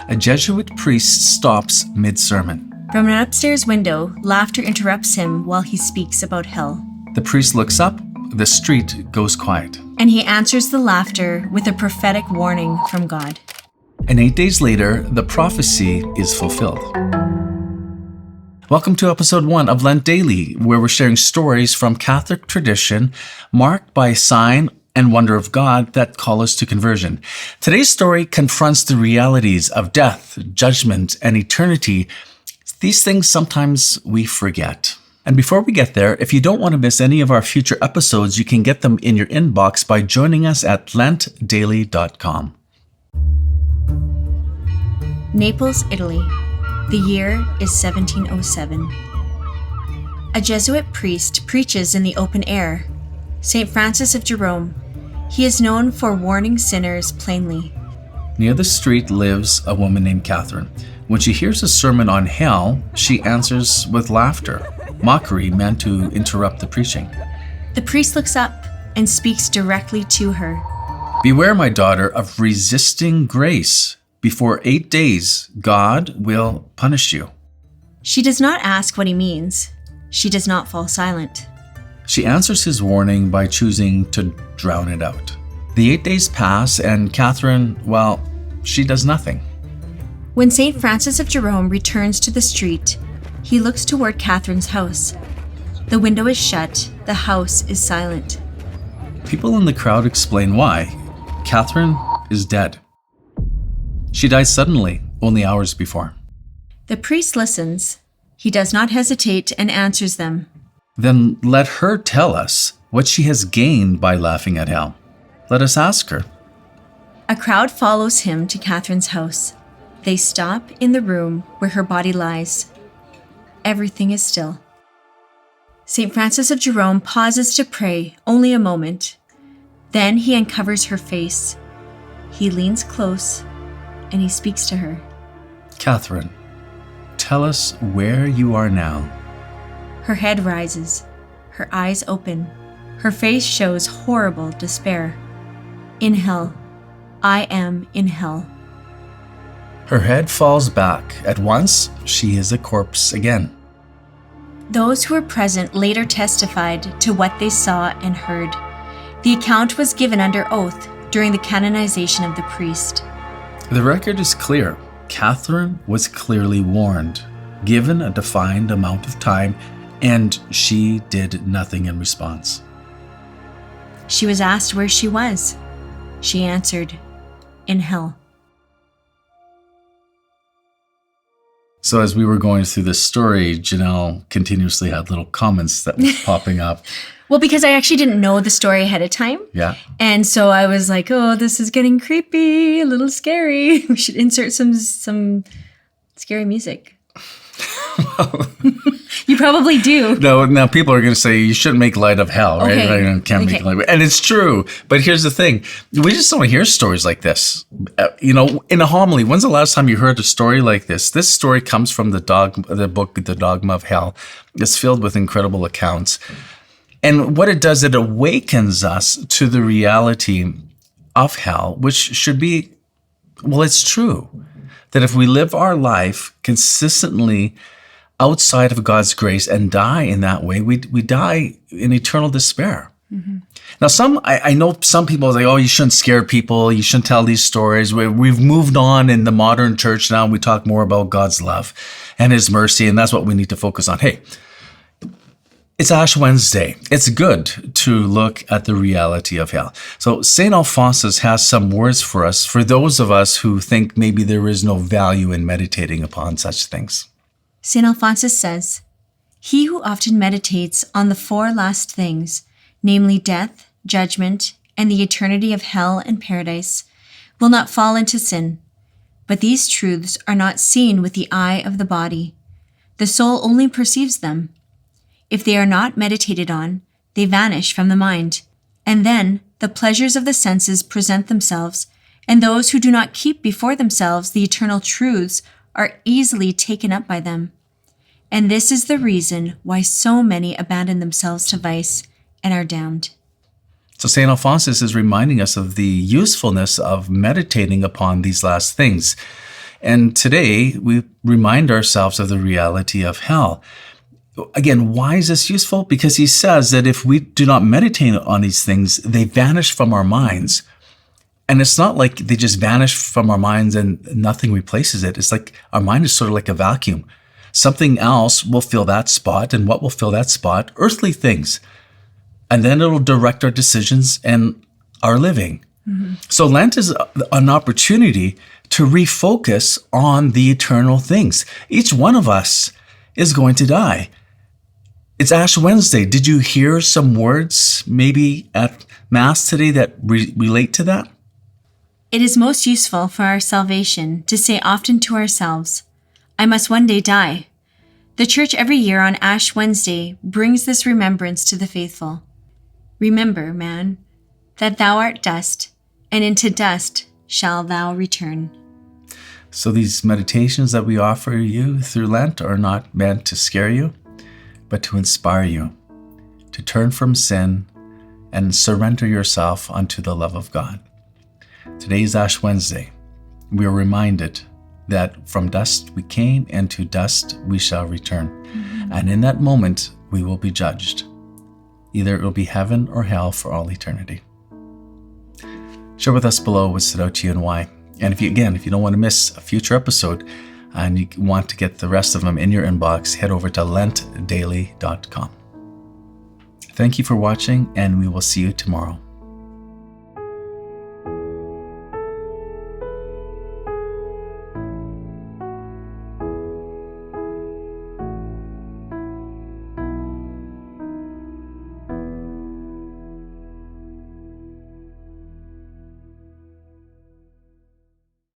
A Jesuit priest stops mid-sermon. From an upstairs window, laughter interrupts him while he speaks about hell. The priest looks up, the street goes quiet. And he answers the laughter with a prophetic warning from God. And 8 days later, the prophecy is fulfilled. Welcome to episode 1 of Lent Daily, where we're sharing stories from Catholic tradition marked by sign and wonder of God that call us to conversion. Today's story confronts the realities of death, judgment, and eternity. These things sometimes we forget. And before we get there, if you don't want to miss any of our future episodes, you can get them in your inbox by joining us at lentdaily.com. Naples, Italy. The year is 1707. A Jesuit priest preaches in the open air. St. Francis of Jerome. He is known for warning sinners plainly. Near the street lives a woman named Catherine. When she hears a sermon on hell, she answers with laughter, mockery meant to interrupt the preaching. The priest looks up and speaks directly to her. Beware, my daughter, of resisting grace. Before 8 days, God will punish you. She does not ask what he means. She does not fall silent. She answers his warning by choosing to drown it out. The 8 days pass, and Catherine, well, she does nothing. When St. Francis of Jerome returns to the street, he looks toward Catherine's house. The window is shut. The house is silent. People in the crowd explain why. Catherine is dead. She died suddenly, only hours before. The priest listens. He does not hesitate and answers them. Then let her tell us what she has gained by laughing at hell. Let us ask her. A crowd follows him to Catherine's house. They stop in the room where her body lies. Everything is still. St. Francis of Jerome pauses to pray only a moment. Then he uncovers her face. He leans close and he speaks to her. Catherine, tell us where you are now. Her head rises. Her eyes open. Her face shows horrible despair. In hell. I am in hell. Her head falls back. At once, she is a corpse again. Those who were present later testified to what they saw and heard. The account was given under oath during the canonization of the priest. The record is clear. Catherine was clearly warned, given a defined amount of time, and she did nothing in response. She was asked where she was. She answered, in hell. So as we were going through this story, Janelle continuously had little comments that were popping up. Well, because I actually didn't know the story ahead of time. Yeah. And so I was like, oh, this is getting creepy, a little scary. We should insert some scary music. You probably do. No, now people are going to say you shouldn't make light of hell, right? Okay. You can't make light of it. And it's true. But here's the thing. We just don't hear stories like this. In a homily, when's the last time you heard a story like this? This story comes from the book, The Dogma of Hell. It's filled with incredible accounts. And what it does, it awakens us to the reality of hell, which should be, well, it's true. That if we live our life consistently outside of God's grace and die in that way, we die in eternal despair. Mm-hmm. Now, I know some people say, oh, you shouldn't scare people. You shouldn't tell these stories. We've moved on in the modern church now. We talk more about God's love and his mercy, and that's what we need to focus on. Hey, it's Ash Wednesday. It's good to look at the reality of hell. So St. Alphonsus has some words for us, for those of us who think maybe there is no value in meditating upon such things. St. Alphonsus says, he who often meditates on the four last things, namely death, judgment, and the eternity of hell and paradise, will not fall into sin. But these truths are not seen with the eye of the body. The soul only perceives them. If they are not meditated on, they vanish from the mind, and then the pleasures of the senses present themselves, and those who do not keep before themselves the eternal truths are easily taken up by them. And this is the reason why so many abandon themselves to vice and are damned. So St. Alphonsus is reminding us of the usefulness of meditating upon these last things. And today we remind ourselves of the reality of hell. Again, why is this useful? Because he says that if we do not meditate on these things, they vanish from our minds. And it's not like they just vanish from our minds and nothing replaces it. It's like our mind is sort of like a vacuum. Something else will fill that spot. And what will fill that spot? Earthly things. And then it'll direct our decisions and our living. Mm-hmm. So Lent is an opportunity to refocus on the eternal things. Each one of us is going to die. It's Ash Wednesday. Did you hear some words maybe at Mass today that relate to that? It is most useful for our salvation to say often to ourselves, I must one day die. The Church every year on Ash Wednesday brings this remembrance to the faithful. Remember, man, that thou art dust, and into dust shall thou return. So these meditations that we offer you through Lent are not meant to scare you, but to inspire you, to turn from sin and surrender yourself unto the love of God. Today is Ash Wednesday. We are reminded that from dust we came and to dust we shall return. Mm-hmm. And in that moment, we will be judged. Either it will be heaven or hell for all eternity. Share with us below what stood out to you and why. And if you don't want to miss a future episode and you want to get the rest of them in your inbox, head over to lentdaily.com. Thank you for watching, and we will see you tomorrow.